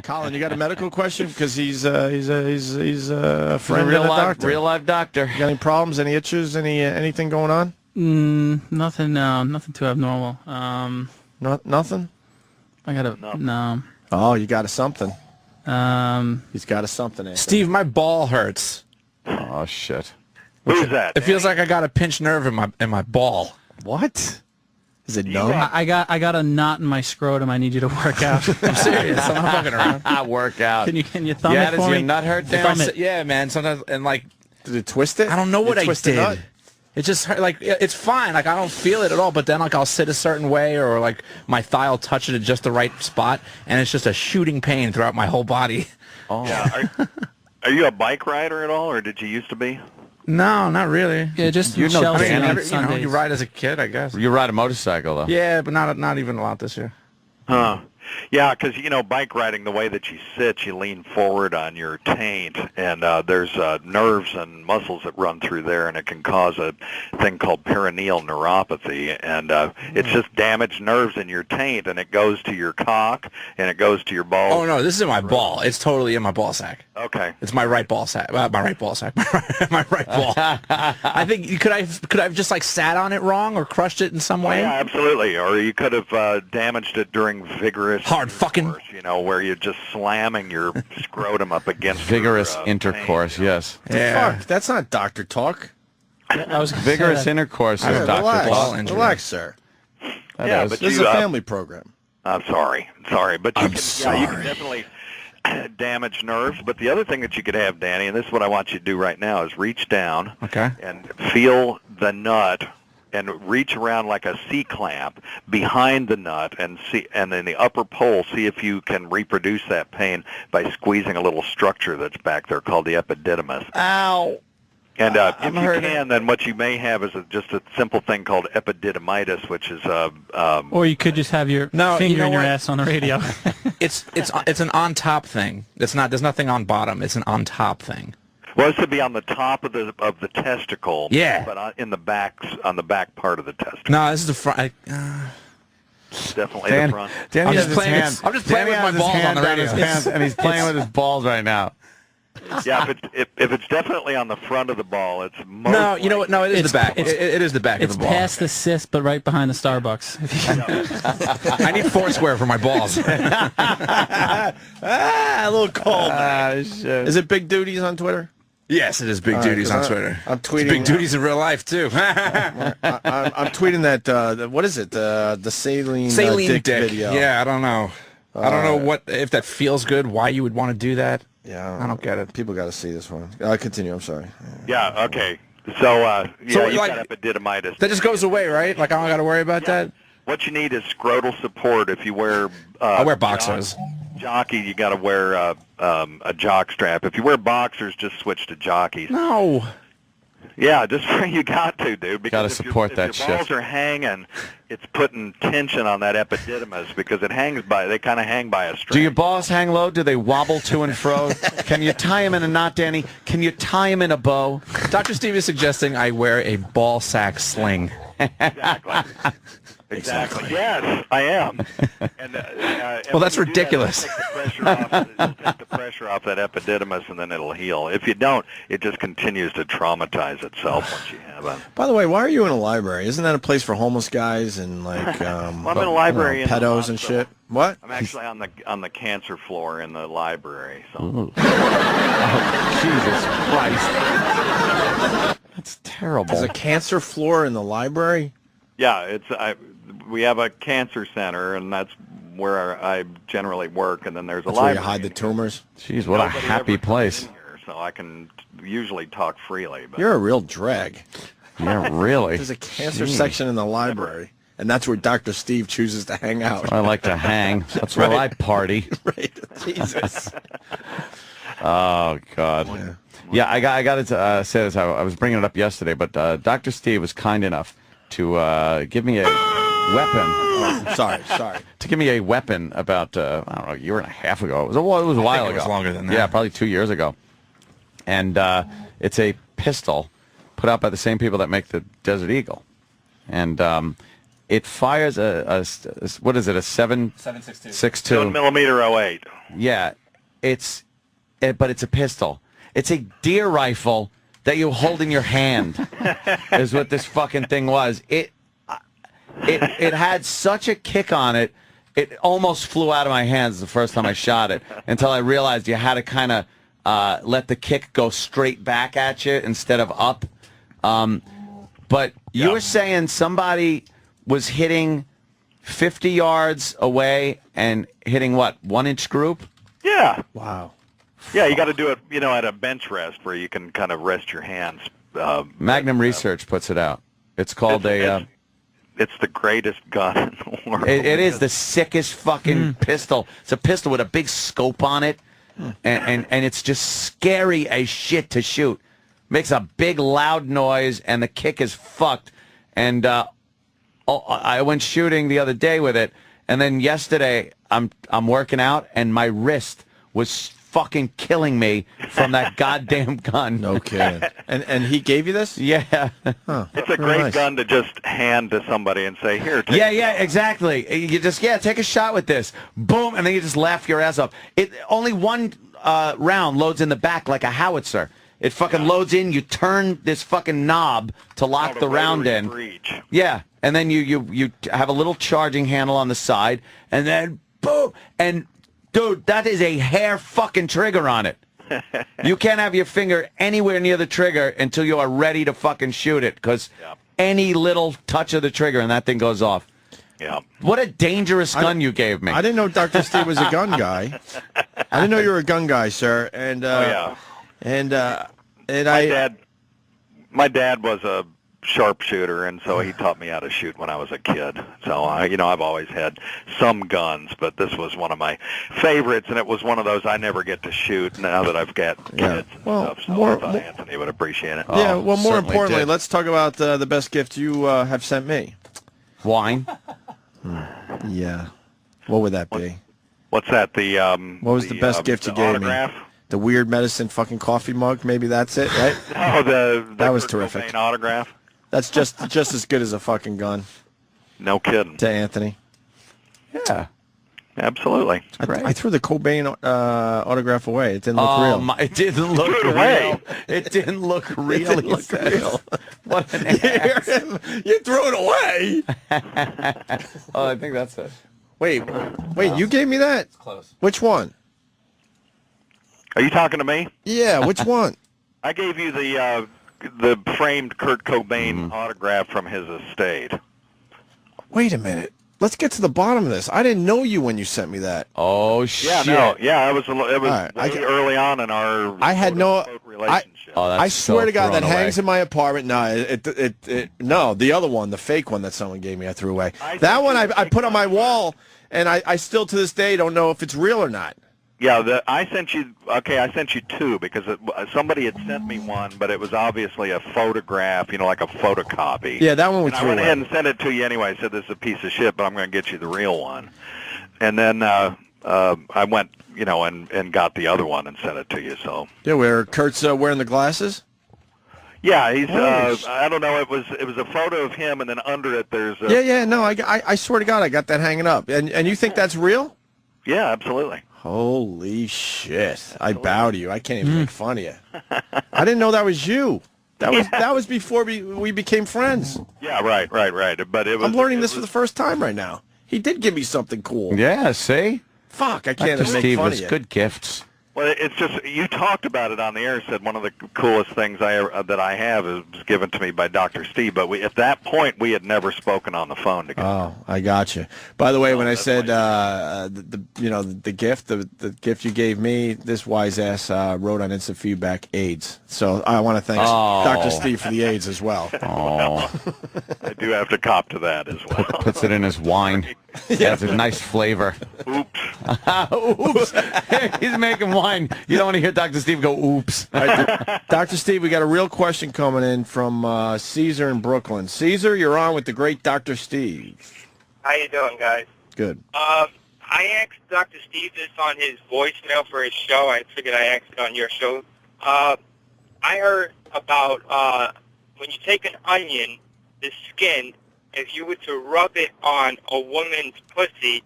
Colin, you got a medical question? Because he's a friend of a doctor. Real live doctor. You got any problems? Any issues? Anything going on? Nothing. Nothing too abnormal. Nothing. I got no. Oh, you got a something. He's got a something. Anthony. Steve, my ball hurts. Oh shit. Who's that? It feels like I got a pinched nerve in my ball. What? Is it numb? I got a knot in my scrotum. I need you to work out. I'm serious. I'm not fucking around. Work out. Can you thumb yeah, it for does me? your nut hurt? Thumb it. Yeah, man. Sometimes and like, Did it twist it? I don't know what I twist the nut? did. It just hurt, like it's fine. Like I don't feel it at all. But then like I'll sit a certain way or like my thigh will touch it at just the right spot, and it's just a shooting pain throughout my whole body. Oh. Yeah. Are you a bike rider at all, or did you used to be? No, not really. Yeah, just You know Chelsea Danny. on You Sundays. you ride as a kid, I guess. You ride a motorcycle though. Yeah, but not even a lot this year. Huh. Yeah, because, bike riding, the way that you sit, you lean forward on your taint, and there's nerves and muscles that run through there, and it can cause a thing called perineal neuropathy, and it's just damaged nerves in your taint, and it goes to your cock, and it goes to your balls. Oh, no, this is in my ball. It's totally in my ball sack. Okay. It's my right ball sack. My right ball sack. My right ball. I think, could I have just, like, sat on it wrong or crushed it in some way? Yeah, absolutely. Or you could have damaged it during vigorous Hard fucking... intercourse, where you're just slamming your scrotum up against Vigorous your, intercourse, taint, yes. Yeah. Fuck, that's not doctor talk. I was gonna say Vigorous that. intercourse Yeah, is Dr. relax. Ball. injury. Relax, sir. Yeah, is. but This is you, a family program. I'm sorry, but you I'm can, sorry. Yeah, you can definitely damage nerves. But the other thing that you could have, Danny, and this is what I want you to do right now, is reach down Okay. and feel the nut and reach around like a C-clamp behind the nut and then the upper pole, see if you can reproduce that pain by squeezing a little structure that's back there called the epididymis. Ow. And if you hurting. can, then what you may have is just a simple thing called epididymitis, which is Or you could just have your No, finger you know in your what? ass on the radio. It's an on top thing. It's not. There's nothing on bottom. It's an on top thing. well, it's to be on the top of the testicle. Yeah. But on the back part of the testicle. No, this is the front. Definitely Dan, the front. Danny I'm has just his playing- hand. I'm just playing Danny with has my his balls hand on the down his radio. pants, and he's playing with his balls right now. Yeah, if it's definitely on the front of the ball, it's most No, you know what? No, it is It's- the back. it's- It is the back of It's the ball. past the cyst, but right behind the Starbucks. If you can- I need Foursquare for my balls. A little cold. Shit. Is it Big Duties on Twitter? Yes, it is big All right, duties 'cause on Twitter. I'm It's tweeting. big duties in real life too. I'm tweeting that. What is it? The saline, Saline dick. video. Yeah, I don't know. I don't know what if that feels good. Why you would want to do that? Yeah. I don't get it. People got to see this one. Continue. I'm sorry. Yeah, okay. So, So, you've like, got epididymitis. That just goes away, right? Like I don't got to worry about that. What you need is scrotal support. If you wear I wear boxers. Jockey, you got to wear a jock strap. If you wear boxers, just switch to jockeys. No. Yeah, just you got to, dude. Because Gotta if support that if your balls shit. are hanging, it's putting tension on that epididymis because they kind of hang by a string. Do your balls hang low? Do they wobble to and fro? Can you tie them in a knot, Danny? Can you tie them in a bow? Dr. Steve is suggesting I wear a ball sack sling. Exactly. Yes, I am. And, Well, that's when you do that, ridiculous. it'll take the pressure off that epididymis, and then it'll heal. If you don't, it just continues to traumatize itself once you have it. By the way, why are you in a library? Isn't that a place for homeless guys and like I'm in a library in the pedos and hospital. shit? What? I'm actually on the cancer floor in the library. So Jesus Christ. That's terrible. There's a cancer floor in the library? yeah, we have a cancer center, and that's where I generally work. And then there's a That's where you library. hide the tumors? Jeez, what a Nobody happy ever comes place. in here, so I can usually talk freely. But You're a real drag. Yeah, really. There's a cancer Gee. section in the library, and that's where Dr. Steve chooses to hang out. I like to hang. That's where I party. Right. Jesus. Oh, God. Yeah, I got to say this. I was bringing it up yesterday, but Dr. Steve was kind enough to give me a weapon. Sorry. To give me a weapon about, I don't know, a year and a half ago. It was a while it ago. was longer than that. Yeah, probably 2 years ago. And it's a pistol put out by the same people that make the Desert Eagle. And it fires what is it, a 7.62? 7mm 08. Yeah, but it's a pistol. It's a deer rifle that you hold in your hand is what this fucking thing was. It had such a kick on it, it almost flew out of my hands the first time I shot it until I realized you had to kind of let the kick go straight back at you instead of up. But you were saying somebody was hitting 50 yards away and hitting what, 1-inch group? Yeah. Wow. Yeah, you got to do it, at a bench rest where you can kind of rest your hands. Magnum Research puts it out. It's called It's the greatest gun in the world. It is the sickest fucking pistol. It's a pistol with a big scope on it, and it's just scary as shit to shoot. Makes a big loud noise, and the kick is fucked. And I went shooting the other day with it, and then yesterday I'm working out, and my wrist was fucking killing me from that goddamn gun. No kidding. And he gave you this? Yeah. Huh. It's a great gun to just hand to somebody and say, here, take Yeah, exactly. You just, take a shot with this. Boom, and then you just laugh your ass off. Only one round loads in the back like a howitzer. It fucking loads in, you turn this fucking knob to lock the round in. Breach. Yeah, and then you have a little charging handle on the side, and then boom, and dude, that is a hair fucking trigger on it. You can't have your finger anywhere near the trigger until you are ready to fucking shoot it, because any little touch of the trigger and that thing goes off. Yeah. What a dangerous gun you gave me. I didn't know Dr. Steve was a gun guy. I didn't know you were a gun guy, sir. And My dad was a sharpshooter, and so he taught me how to shoot when I was a kid. So I've always had some guns, but this was one of my favorites, and it was one of those I never get to shoot now that I've got kids and stuff. So I thought Anthony would appreciate it. Yeah, well, more certainly importantly, did. let's talk about the best gift you have sent me. Wine. Yeah. What would that be? What's that? What was the best gift you gave autograph? me? The Weird Medicine fucking coffee mug? Maybe that's it, right? Oh, that was Kurt terrific. Cobain autograph? That's just as good as a fucking gun No kidding. to Anthony. Yeah. Absolutely. I threw the Cobain autograph away. It didn't look real. It didn't look Threw it away. real. It didn't look real. It didn't he look says. real. What an You hear ass. him? You threw it away. Oh, I think that's it. Wait, you gave me that? Close. Which one? Are you talking to me? Yeah, which one? I gave you the framed Kurt Cobain autograph from his estate. Wait a minute. Let's get to the bottom of this. I didn't know you when you sent me that. Oh, Yeah, shit. no, yeah, it was right, way early on in our I had no- relationship. Oh, that's I swear so to God, that thrown away. hangs in my apartment. No, the other one, the fake one that someone gave me, I threw away. I That think one it's I put on my wall, and I still to this day don't know if it's real or not. Yeah, I sent you two because somebody had sent me one, but it was obviously a photograph, like a photocopy. Yeah, that one we And I threw went away. ahead and sent it to you anyway. I said, this is a piece of shit, but I'm going to get you the real one. And then I went, and got the other one and sent it to you. So Yeah, where Kurt's wearing the glasses? yeah, he's Nice. I don't know. It was a photo of him, and then under it there's Yeah, no, I swear to God, I got that hanging up. And you think that's real? yeah, absolutely. Holy shit. I bow to you. I can't even make fun of you. I didn't know that was you. That was before we became friends. Yeah, right. But it was. I'm learning it this for was- the first time right now. He did give me something cool. Yeah, see? Fuck, I can't Dr. even make Steve fun was of you. good gifts. Well, it's just you talked about it on the air. Said one of the coolest things that I have is given to me by Dr. Steve. But at that point we had never spoken on the phone together. Oh, I got you. By the way, when I said the gift you gave me, this wise ass wrote on instant feedback AIDS. So I want to thank Dr. Steve for the AIDS as well. Oh, I do have to cop to that as well. puts it in his wine. Has a nice flavor. Oops. Oops. He's making wine. You don't want to hear Dr. Steve go, oops. All right, Dr. Steve, we got a real question coming in from Caesar in Brooklyn. Caesar, you're on with the great Dr. Steve. How you doing, guys? Good. I asked Dr. Steve this on his voicemail for his show. I figured I asked it on your show. I heard about when you take an onion, the skin, if you were to rub it on a woman's pussy,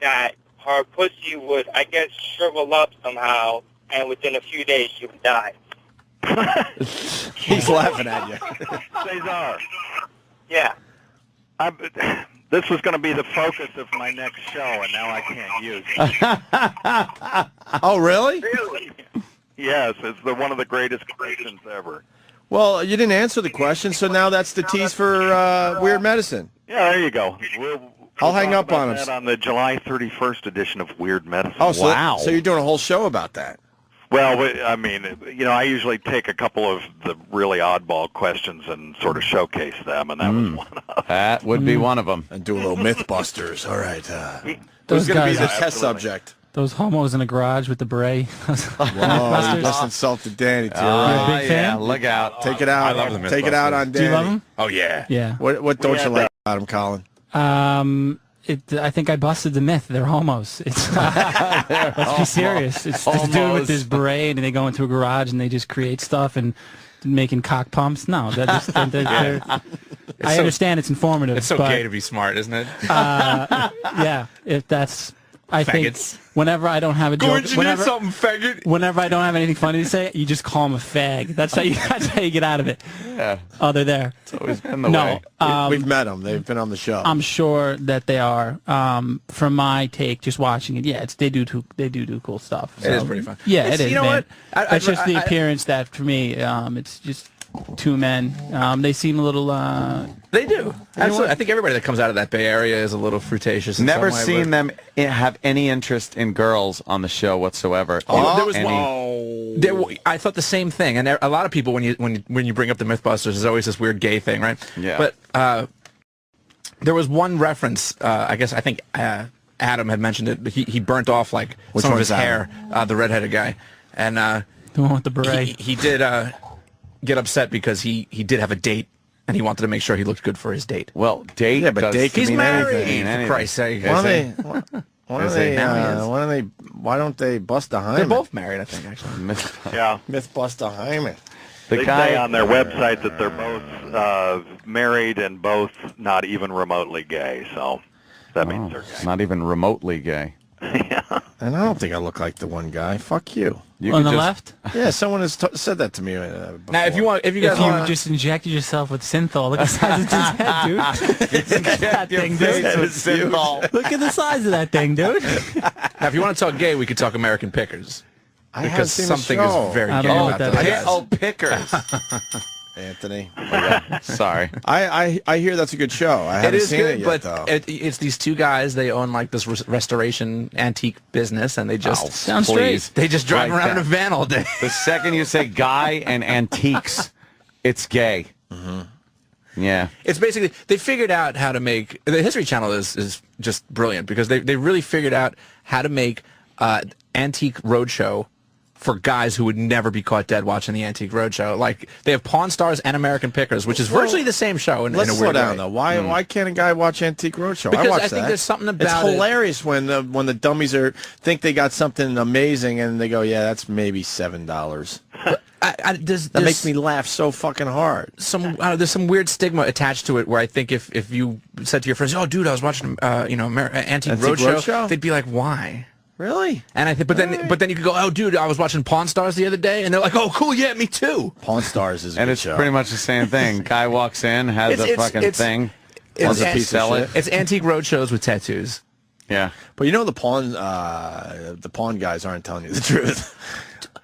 that her pussy would, I guess, shrivel up somehow, and within a few days she would die. He's laughing at you. Cesar, Yeah. this was going to be the focus of my next show, and now I can't use it. Oh, really? Really? Yes, it's one of the greatest questions ever. Well, you didn't answer the question, so now that's the tease for Weird Medicine. Yeah, there you go. I'll hang talk up on about him. that on the July 31st edition of Weird Medicine. Oh, so, Wow. so you're doing a whole show about that? Well, I mean, I usually take a couple of the really oddball questions and sort of showcase them, and that was one of them. That would be one of them. And do a little Mythbusters. All right. Those Who's going to be guys the are- test Absolutely. subject? Those homos in the garage with the beret. Oh, you just insulted Danny, too. You're a Right. big fan? Yeah, look out. Take it out. I love the Take it out Mythbusters. on Do Danny. you love them? Oh, yeah. Yeah. What don't Yeah, you like about him, Colin? I think I busted the myth. They're homos. It's let's be serious. It's this dude Homos. with this beret, and they go into a garage and they just create stuff and making cock pumps. No, that just they're, I so- understand it's informative. It's so but, gay to be smart, isn't it? Yeah, if that's. I Faggots. think whenever I don't have a joke, something, faggot? whenever I don't have anything funny to say, you just call him a fag. That's how you get out of it. Yeah, Oh, they're there. it's always been the No, way. We've met them. They've been on the show. I'm sure that they are. From my take, just watching it, yeah, they do cool stuff. It is pretty fun. Yeah, It's- it is. you know man. what? It's just the appearance that for me, it's just two men. They seem a little. They do. Absolutely. I think everybody that comes out of that Bay Area is a little fruitacious. In Never some way, seen but- them have any interest in girls on the show whatsoever. Oh, there was Any- one. I thought the same thing, and a lot of people when you bring up the MythBusters, there's always this weird gay thing, right? Yeah. But there was one reference. I think Adam had mentioned it. He burnt off like Which some of one his is hair, the redheaded guy, and the one with the beret. he did get upset because he did have a date, and he wanted to make sure he looked good for his date. well, date. Yeah, but does- date can He's mean married, anything. for Christ's sake. Why They're both married, I think, actually. Yeah. Mythbuster Hyman? The They guy say on their website that they're both married and both not even remotely gay, so that means they're gay. not even remotely gay. And I don't think I look like the one guy. Fuck you. You On could the just- left, Yeah, someone has said that to me. Now, Before. if you if guys you want, just injected yourself with synthol, look at the size of his head, dude. Look at that thing, dude. Face with synthol. Look at the size of that thing, dude. now, if you want to talk gay, we could talk American Pickers. I haven't Because seen the something show. is very I gay don't know about what those that guys. is. Oh, pickers. Anthony. Sorry. I hear that's a good show. I haven't It is seen good, it yet, but though. it's these two guys. They own like this restoration antique business, and they just Sounds Please. straight. they just drive Write around in that. a van all day. The second you say guy and antiques, it's gay. Yeah. It's basically they figured out how to make the History Channel is just brilliant because they really figured out how to make antique roadshow for guys who would never be caught dead watching the Antique Roadshow. Like they have Pawn Stars and American Pickers, which is virtually the same show in a Let's weird slow down way. though. Why can't a guy watch Antique Roadshow? Because I watch I think that. there's something It's about it. hilarious when the dummies think they got something amazing and they go, yeah, that's maybe $7. That makes me laugh so fucking hard. There's some weird stigma attached to it where I think if you said to your friends, "Oh, dude, I was watching Antique Roadshow," Roadshow? they'd be like, "Why?" Really? And I think, but then you could go, "Oh, dude, I was watching Pawn Stars the other day," and they're like, "Oh, cool, yeah, me too." Pawn Stars is a And good it's show. pretty much the same thing. Guy walks in, has a fucking thing, wants a piece of it. It's Antique Roadshows with tattoos. Yeah. But you know the pawn guys aren't telling you the truth.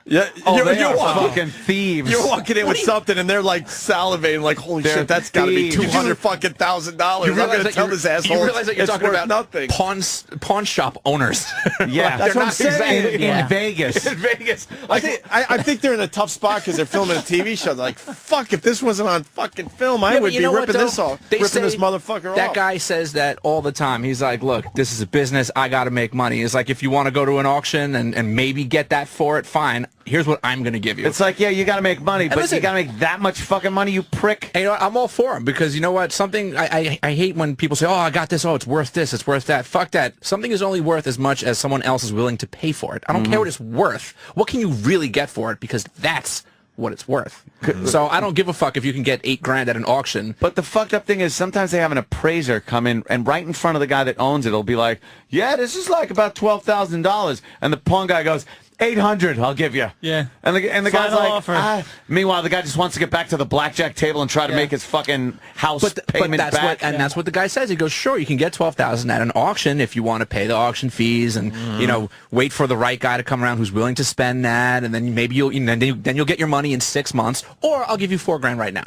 Yeah, Oh, you're, they you're are walking, fucking thieves. you're walking in with something and they're like salivating, like, holy They're shit, that's got to be thieves. $200,000. I'm You going realize to that tell you're- this asshole You realize that you're it's talking worth about nothing. pawn shop owners. Yeah, That's what I'm not saying. In Yeah. Vegas. in Vegas. I think they're in a tough spot because they're filming a TV show. They're like, fuck, if this wasn't on fucking film, I Yeah, but would you be know what, ripping though? this off, They ripping say this motherfucker That off. guy says that all the time. He's like, look, this is a business. I got to make money. It's like, if you want to go to an auction and maybe get that for it, fine. Here's what I'm going to give you. It's like, yeah, you got to make money, but listen- you got to make that much fucking money, you prick. And, you know, I'm all for him because you know what? Something I hate when people say, "Oh, I got this. Oh, it's worth this. It's worth that." Fuck that. Something is only worth as much as someone else is willing to pay for it. I don't care what it's worth. What can you really get for it? Because that's what it's worth. So I don't give a fuck if you can get $8,000 at an auction. But the fucked up thing is sometimes they have an appraiser come in and right in front of the guy that owns it, it'll be like, yeah, this is like about $12,000. And the pawn guy goes, 800, I'll give you. Yeah. And the guy's Final like, offer. Meanwhile, the guy just wants to get back to the blackjack table and try to make his fucking house But payment that's back. that's what the guy says. He goes, sure, you can get $12,000 at an auction if you want to pay the auction fees and wait for the right guy to come around who's willing to spend that, and then maybe you'll get your money in 6 months, or I'll give you $4,000 right now.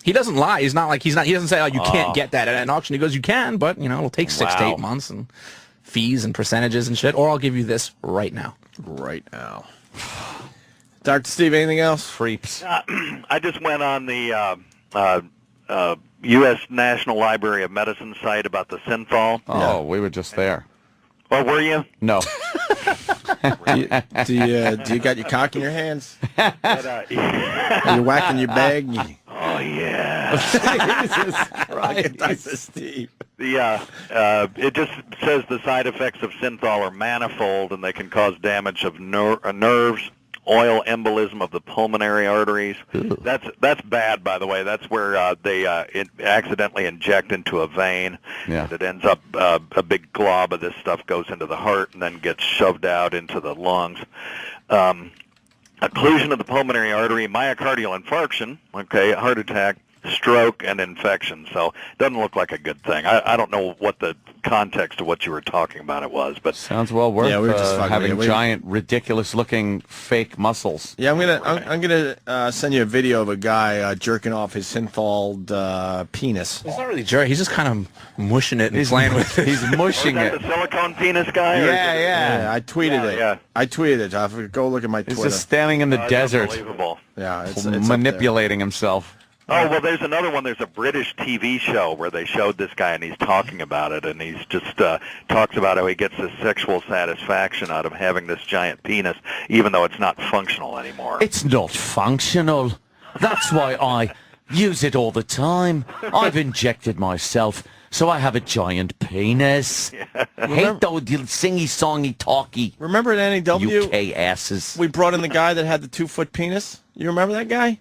He doesn't lie. He's not like he doesn't say, oh, you can't get that at an auction. He goes, you can, but it'll take 6 to 8 months and fees and percentages and shit, or I'll give you this right now. Right now. Dr. Steve, anything else? Creeps. I just went on the U.S. National Library of Medicine site about the synthol. Oh, we were just there. Oh, were you? No. Do you got your cock in your hands? But, Are you whacking your bag? oh, yeah. Jesus Christ. Dr. Steve. It just says the side effects of synthol are manifold, and they can cause damage of nerves, oil embolism of the pulmonary arteries. Ooh. That's bad, by the way. That's where they accidentally inject into a vein. Yeah. And it ends up a big glob of this stuff goes into the heart and then gets shoved out into the lungs. Occlusion of the pulmonary artery, myocardial infarction, heart attack, stroke, and infection. So it doesn't look like a good thing. I don't know what the context of what you were talking about it was, but Sounds well worth Yeah, we were just fucking having with you. giant, ridiculous-looking fake muscles. Yeah, I'm gonna send you a video of a guy jerking off his syntholed penis. He's not really jerk. He's just kind of mushing it and playing with it. He's mushing is that it. the silicone penis guy? or is Yeah, it- yeah. I tweeted it. yeah. I tweeted it. Go look at my He's Twitter. just standing in the It's desert, Unbelievable. Yeah, it's up there. manipulating himself. Oh, well, there's another one. There's a British TV show where they showed this guy, and he's talking about it, and he's just talks about how he gets this sexual satisfaction out of having this giant penis, even though it's not functional anymore. It's not functional. That's why I use it all the time. I've injected myself, so I have a giant penis. Hate those little singy-songy talky Remember at NAW, UK asses. we brought in the guy that had the 2-foot penis? You remember that guy?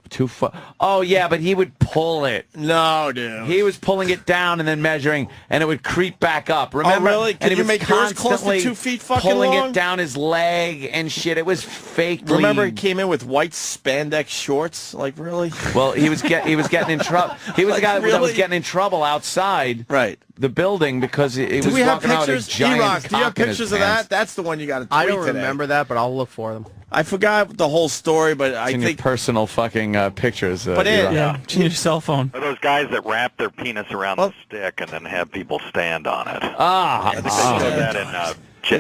2 foot. Oh yeah, but he would pull it. No, dude. He was pulling it down and then measuring, and it would creep back up. Remember? really? And Can he you was make yours close to constantly 2 feet fucking pulling long? it down his leg and shit. It was fake. Remember he came in with white spandex shorts? Like, really? Well, he was getting in trouble. He was Like, the guy that was really? getting in trouble outside Right. the building because he was Do we have walking out with a pictures? giant E-Rock, do you have cock in his pictures of pants. that? That's the one you got to tweet I don't today. remember that, but I'll look for them. I forgot the whole story, but I It's in your think... personal fucking pictures. But it- E-Rock. Yeah, it's in your cell phone. Are those guys that wrap their penis around Well- the stick and then have people stand on it? Ah, I think they showed that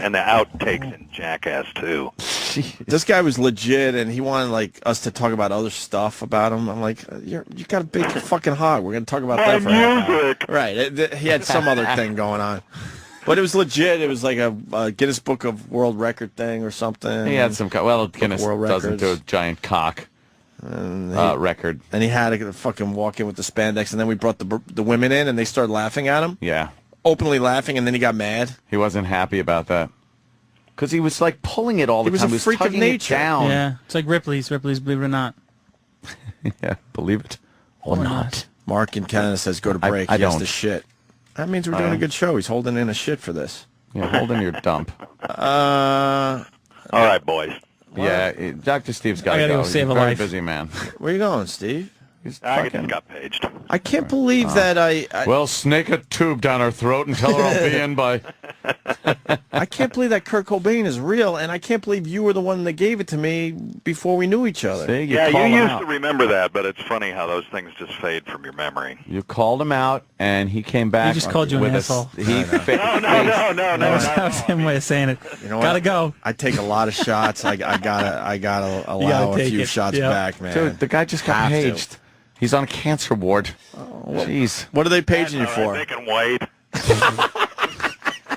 in the outtakes in Jackass 2. This guy was legit, and he wanted us to talk about other stuff about him. I'm like, you got a big fucking hog. We're gonna talk about that for a half hour." music! Right. He had some other thing going on, but it was legit. It was like a Guinness Book of World Record thing or something. He had some. Guinness world doesn't do a records. giant cock record. And he had to fucking walk in with the spandex, and then we brought the women in, and they started laughing at him, Yeah, openly laughing, and then he got mad. he wasn't happy about that because he was like pulling it all the He was time. a He was freak of tugging nature. it down. Yeah, it's like Ripley's, believe it or not. Yeah, believe it or not. Mark in Canada says go to break. I he has don't. to shit. That means we're doing a good show. He's holding in a shit for this. Yeah, hold in your dump. All right, boys. Yeah, Dr. Steve's got I to gotta go. go He's save a a very life. busy man. Where you going, Steve? He's I fucking... just got paged. I can't believe that I Well, snake a tube down her throat and tell her I'll be in by... I can't believe that Kurt Cobain is real, and I can't believe you were the one that gave it to me before we knew each other. See, Yeah, called you him used out. to remember that, but it's funny how those things just fade from your memory. You called him out, and he came back. He just called you an with asshole. He No, That was him way of saying it. You know what? Gotta go. I take a lot of shots. I gotta gotta allow a take few it. shots Yep. back, man. Dude, the guy just got Have to. paged. He's on a cancer ward. Jeez. What are they paging you All for? right, they can wait.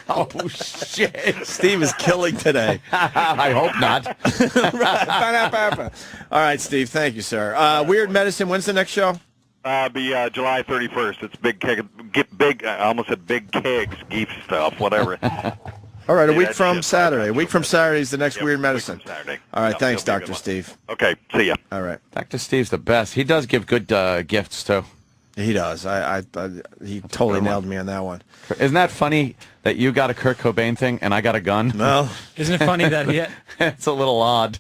Oh, shit. Steve is killing today. I hope not. All right, Steve. Thank you, sir. Weird Medicine. When's the next show? Be July 31st. It's big keg, big. I almost said big kegs, geef stuff, whatever. All right, a See week that from shit? Saturday. A week from Saturday is the next Yep, Weird week Medicine. from Saturday. All right, Yep, thanks, it'll be a Dr. good one. Steve. Okay, see ya. All right. Dr. Steve's the best. He does give good gifts, too. He does. He totally good one. nailed me on that one. Isn't that funny that you got a Kurt Cobain thing and I got a gun? Well, Isn't it funny that he It's a little odd.